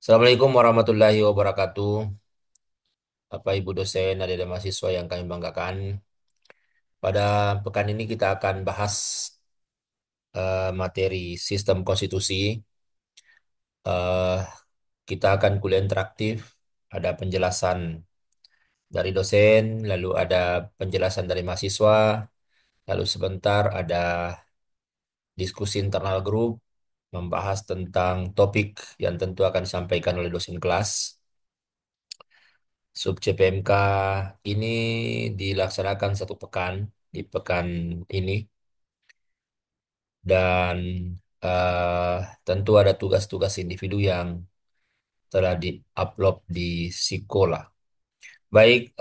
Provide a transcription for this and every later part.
Assalamualaikum warahmatullahi wabarakatuh. Bapak Ibu dosen, adik-adik mahasiswa yang kami banggakan. Pada pekan ini kita akan bahas materi sistem konstitusi. Eh, kita akan kuliah interaktif. Ada penjelasan dari dosen, lalu ada penjelasan dari mahasiswa, lalu sebentar ada diskusi internal grup membahas tentang topik yang tentu akan disampaikan oleh dosen kelas. Sub CPMK ini dilaksanakan satu pekan di pekan ini dan eh, tentu ada tugas-tugas individu yang telah di-upload di Sikola. Baik,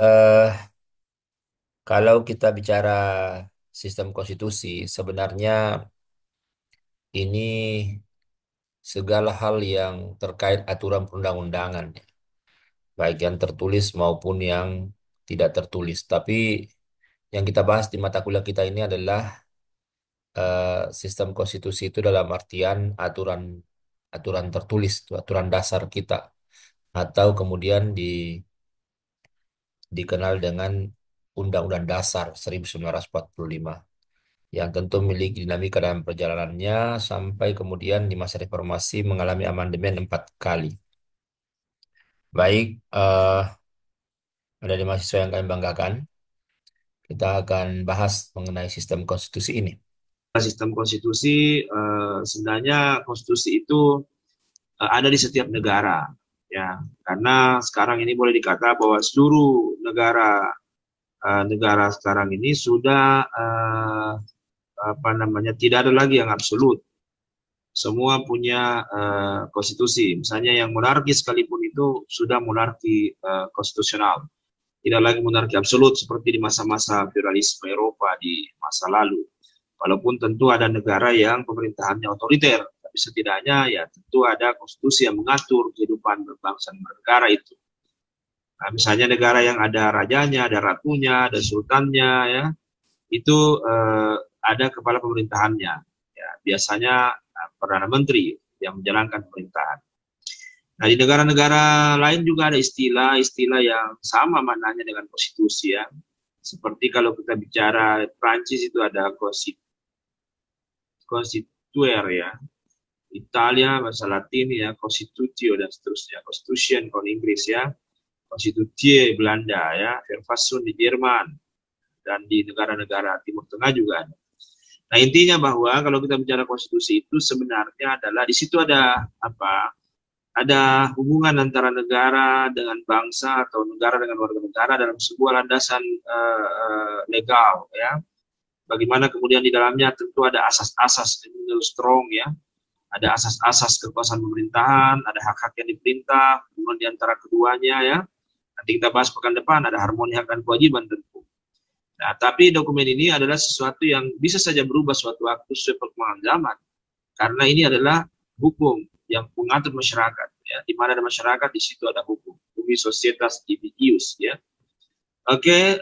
kalau kita bicara sistem konstitusi, sebenarnya ini segala hal yang terkait aturan perundang-undangan, baik yang tertulis maupun yang tidak tertulis. Tapi yang kita bahas di mata kuliah kita ini adalah sistem konstitusi itu dalam artian aturan aturan tertulis, itu aturan dasar kita atau kemudian dikenal dengan Undang-Undang Dasar 1945 yang tentu memiliki dinamika dalam perjalanannya sampai kemudian di masa reformasi mengalami amandemen 4 kali. Baik, ada di mahasiswa yang kami banggakan, kita akan bahas mengenai sistem konstitusi ini. Sistem konstitusi sebenarnya konstitusi itu ada di setiap negara, ya, karena sekarang ini boleh dikata bahwa seluruh negara sekarang ini sudah apa namanya, tidak ada lagi yang absolut. Semua punya konstitusi. Misalnya yang monarki sekalipun itu sudah monarki konstitusional, tidak lagi monarki absolut seperti di masa-masa feudalisme Eropa di masa lalu. Walaupun tentu ada negara yang pemerintahannya otoriter, tapi setidaknya ya tentu ada konstitusi yang mengatur kehidupan berbangsa dan bernegara itu. Nah, misalnya negara yang ada rajanya, ada ratunya, ada sultannya, ya, itu ada kepala pemerintahannya. Ya, biasanya perdana menteri yang menjalankan pemerintahan. Nah, di negara-negara lain juga ada istilah-istilah yang sama maknanya dengan konstitusi, ya. Seperti kalau kita bicara Prancis itu ada constituer, ya. Italia bahasa Latin ya constitutio dan seterusnya. Constitution kalau Inggris, ya. Constitutie Belanda, ya. Verfassung di Jerman dan di negara-negara Timur Tengah juga ada. Nah, intinya bahwa kalau kita bicara konstitusi itu sebenarnya adalah di situ ada apa? Ada hubungan antara negara dengan bangsa atau negara dengan warga negara dalam sebuah landasan legal, ya. Bagaimana kemudian di dalamnya tentu ada asas-asas yang strong, ya. Ada asas-asas kekuasaan pemerintahan, ada hak-hak yang diperintah, hubungan di antara keduanya, ya. Nanti kita bahas pekan depan, ada harmoni hak dan kewajiban tentu. Nah, tapi dokumen ini adalah sesuatu yang bisa saja berubah suatu waktu sesuai perkembangan zaman. Karena ini adalah hukum yang mengatur masyarakat, ya. Di mana ada masyarakat, di situ ada hukum. Hukum societas ius, ya. Oke,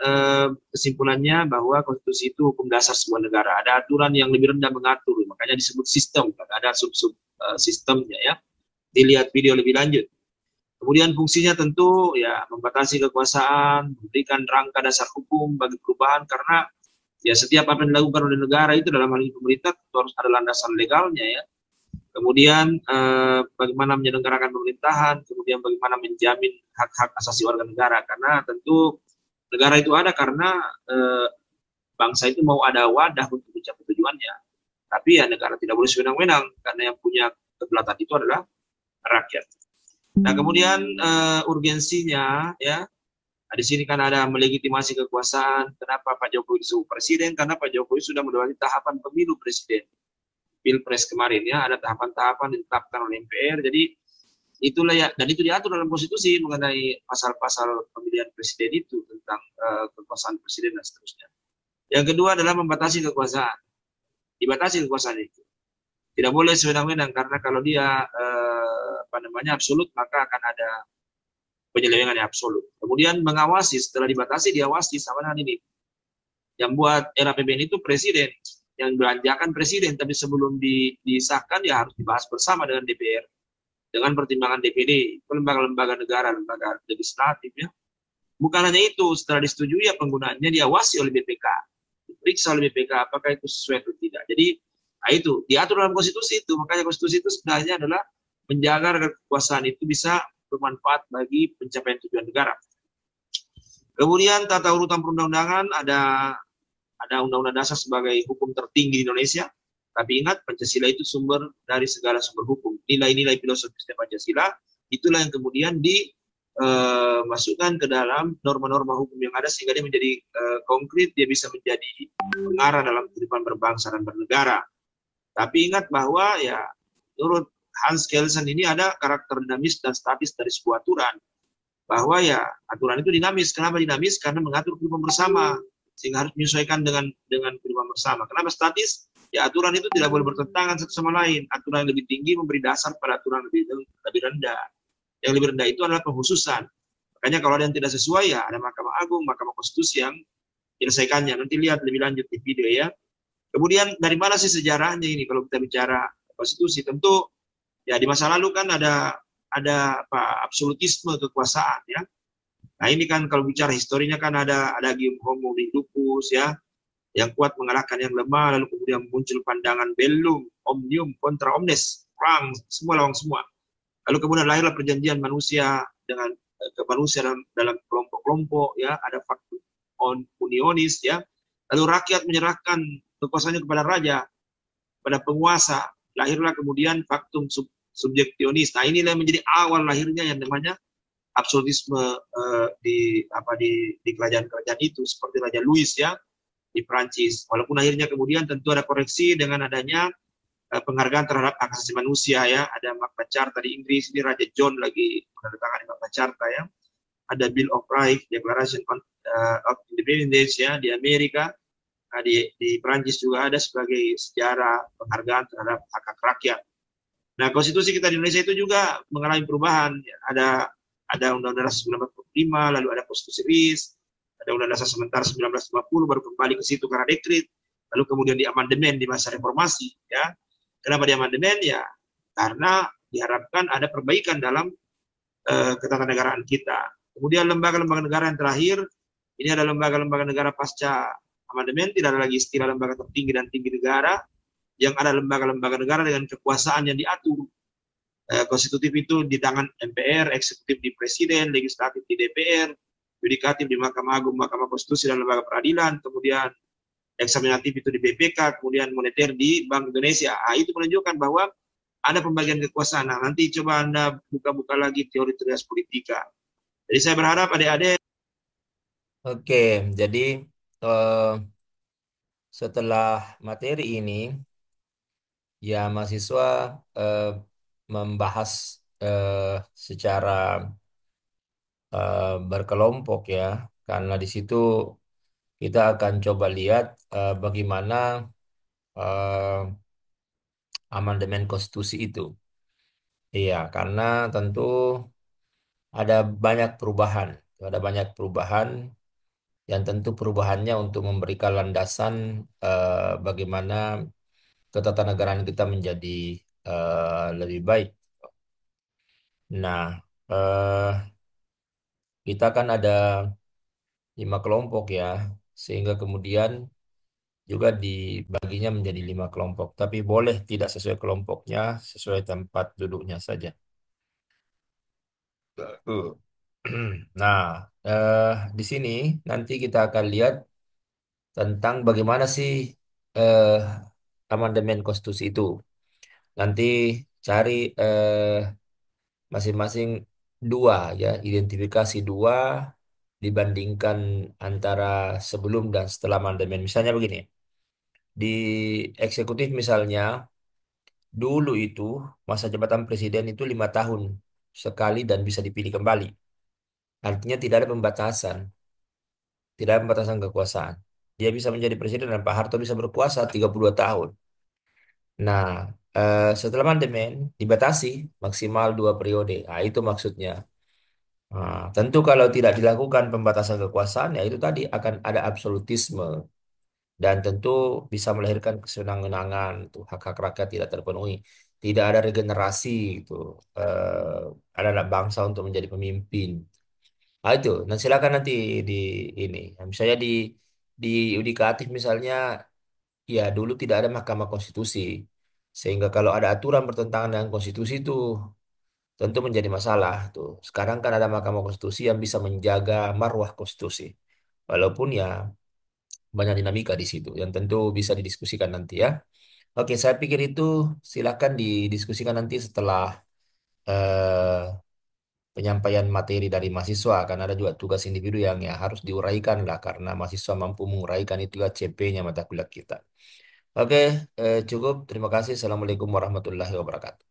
kesimpulannya bahwa konstitusi itu hukum dasar sebuah negara. Ada aturan yang lebih rendah mengatur, makanya disebut sistem. Ada sub-sub sistemnya, ya. Dilihat video lebih lanjut. Kemudian fungsinya tentu ya membatasi kekuasaan, memberikan rangka dasar hukum bagi perubahan karena ya setiap apa yang dilakukan oleh negara itu dalam hal ini pemerintah tentu harus ada landasan legalnya, ya. Kemudian bagaimana menyelenggarakan pemerintahan, kemudian bagaimana menjamin hak-hak asasi warga negara karena tentu negara itu ada karena bangsa itu mau ada wadah untuk mencapai tujuannya. Tapi ya negara tidak boleh sewenang-wenang karena yang punya kedaulatan itu adalah rakyat. Nah, kemudian urgensinya, ya, nah, di sini kan ada melegitimasi kekuasaan. Kenapa Pak Jokowi disebut presiden? Karena Pak Jokowi sudah melewati tahapan pemilu presiden. Pilpres kemarin, ya, ada tahapan-tahapan ditetapkan oleh MPR. Jadi itulah, ya, dan itu diatur dalam konstitusi mengenai pasal-pasal pemilihan presiden itu tentang kekuasaan presiden dan seterusnya. Yang kedua adalah membatasi kekuasaan. Dibatasi kekuasaan itu. Tidak boleh sewenang-wenang karena kalau dia apa namanya absolut maka akan ada penyelewengan yang absolut. Kemudian mengawasi, setelah dibatasi diawasi sama dengan ini. Yang buat RAPBN itu presiden, yang belanjakan presiden, tapi sebelum disahkan ya harus dibahas bersama dengan DPR. dengan pertimbangan DPD, lembaga-lembaga negara, lembaga legislatif ya. Bukan hanya itu, setelah disetujui ya penggunaannya diawasi oleh BPK, diperiksa oleh BPK apakah itu sesuai atau tidak. Jadi itu diatur dalam konstitusi itu. Makanya konstitusi itu sebenarnya adalah menjaga agar kekuasaan itu bisa bermanfaat bagi pencapaian tujuan negara. Kemudian tata urutan perundang-undangan ada undang-undang dasar sebagai hukum tertinggi di Indonesia. Tapi ingat Pancasila itu sumber dari segala sumber hukum. Nilai-nilai filosofisnya Pancasila itulah yang kemudian dimasukkan ke dalam norma-norma hukum yang ada sehingga dia menjadi konkret, dia bisa menjadi pengarah dalam kehidupan berbangsa dan bernegara. Tapi ingat bahwa ya menurut Hans Kelsen ini ada karakter dinamis dan statis dari sebuah aturan. Bahwa ya aturan itu dinamis. Kenapa dinamis? Karena mengatur kehidupan bersama sehingga harus menyesuaikan dengan kehidupan bersama. Kenapa statis? Ya aturan itu tidak boleh bertentangan satu sama lain. Aturan yang lebih tinggi memberi dasar pada aturan lebih rendah. Yang lebih rendah itu adalah penghususan. Makanya kalau ada yang tidak sesuai ya ada Mahkamah Agung, Mahkamah Konstitusi yang menyelesaikannya. Nanti lihat lebih lanjut di video ya. Kemudian dari mana sih sejarahnya ini kalau kita bicara konstitusi? Tentu ya di masa lalu kan ada apa absolutisme kekuasaan ya. Nah ini kan kalau bicara historinya kan ada Gium Homo Lupus ya, yang kuat mengalahkan yang lemah, lalu kemudian muncul pandangan bellum, omnium kontra omnes, perang semua lawan semua. Lalu kemudian lahirlah perjanjian manusia dengan manusia dalam kelompok-kelompok ya, ada faktum unionis ya. Lalu rakyat menyerahkan kekuasaannya kepada raja, pada penguasa. Lahirlah kemudian faktum subjektionis. Nah inilah yang menjadi awal lahirnya yang namanya absolutisme di kerajaan-kerajaan itu seperti Raja Louis ya di Prancis. Walaupun akhirnya kemudian tentu ada koreksi dengan adanya penghargaan terhadap hak asasi manusia ya. Ada Magna Carta di Inggris, ini Raja John lagi menandatangani Magna Carta ya. Ada Bill of Rights, Declaration of Independence ya di Amerika. Nah, di Prancis juga ada sebagai sejarah penghargaan terhadap hak-hak rakyat. Nah, konstitusi kita di Indonesia itu juga mengalami perubahan. Ada Undang-Undang Dasar 1945, lalu ada Konstitusi RIS, ada Undang-Undang Dasar sementara 1950, baru kembali ke situ karena dekret, lalu kemudian diamandemen di masa reformasi. Ya, kenapa diamandemen? Ya, karena diharapkan ada perbaikan dalam ketatanegaraan kita. Kemudian lembaga-lembaga negara yang terakhir, ini ada lembaga-lembaga negara pasca amandemen, tidak ada lagi istilah lembaga tertinggi dan tinggi negara, yang ada lembaga-lembaga negara dengan kekuasaan yang diatur. Konstitutif itu di tangan MPR, eksekutif di Presiden, legislatif di DPR, yudikatif di Mahkamah Agung, Mahkamah Konstitusi, dan lembaga peradilan, kemudian eksaminatif itu di BPK, kemudian moneter di Bank Indonesia. Nah, itu menunjukkan bahwa ada pembagian kekuasaan. Nah, nanti coba Anda buka-buka lagi teori trias politika. Jadi saya berharap adik-adik. Oke, jadi eh, setelah materi ini, ya mahasiswa eh, membahas secara berkelompok ya, karena di situ kita akan coba lihat bagaimana eh, amandemen konstitusi itu. Iya, karena tentu ada banyak perubahan, ada banyak perubahan yang tentu perubahannya untuk memberikan landasan bagaimana ketatanegaraan kita menjadi lebih baik. Nah, kita kan ada 5 kelompok ya, sehingga kemudian juga dibaginya menjadi 5 kelompok. Tapi boleh tidak sesuai kelompoknya, sesuai tempat duduknya saja. Uh. Nah, eh, di sini nanti kita akan lihat tentang bagaimana sih eh, amandemen konstitusi itu. Nanti cari masing-masing dua ya, identifikasi dua dibandingkan antara sebelum dan setelah amandemen. Misalnya begini, di eksekutif misalnya, dulu itu masa jabatan presiden itu 5 tahun sekali dan bisa dipilih kembali. Artinya tidak ada pembatasan, tidak ada pembatasan kekuasaan. Dia bisa menjadi presiden dan Pak Harto bisa berkuasa 32 tahun. Nah, setelah amandemen dibatasi maksimal 2 periode. Nah, itu maksudnya. Nah, tentu kalau tidak dilakukan pembatasan kekuasaan, ya itu tadi akan ada absolutisme dan tentu bisa melahirkan kesenang-wenangan, tuh hak-hak rakyat tidak terpenuhi. tidak ada regenerasi gitu. Ada anak bangsa untuk menjadi pemimpin. Ah, itu. Nah, silakan nanti di ini. Nah, misalnya di yudikatif misalnya, ya dulu tidak ada Mahkamah Konstitusi. Sehingga kalau ada aturan bertentangan dengan konstitusi itu tentu menjadi masalah tuh. Sekarang kan ada Mahkamah Konstitusi yang bisa menjaga marwah konstitusi. Walaupun ya banyak dinamika di situ yang tentu bisa didiskusikan nanti ya. Oke, saya pikir itu silakan didiskusikan nanti setelah eh, penyampaian materi dari mahasiswa. Karena ada juga tugas individu yang ya harus diuraikan lah karena mahasiswa mampu menguraikan itu juga CP-nya mata kuliah kita. Oke, cukup. Terima kasih. Assalamualaikum warahmatullahi wabarakatuh.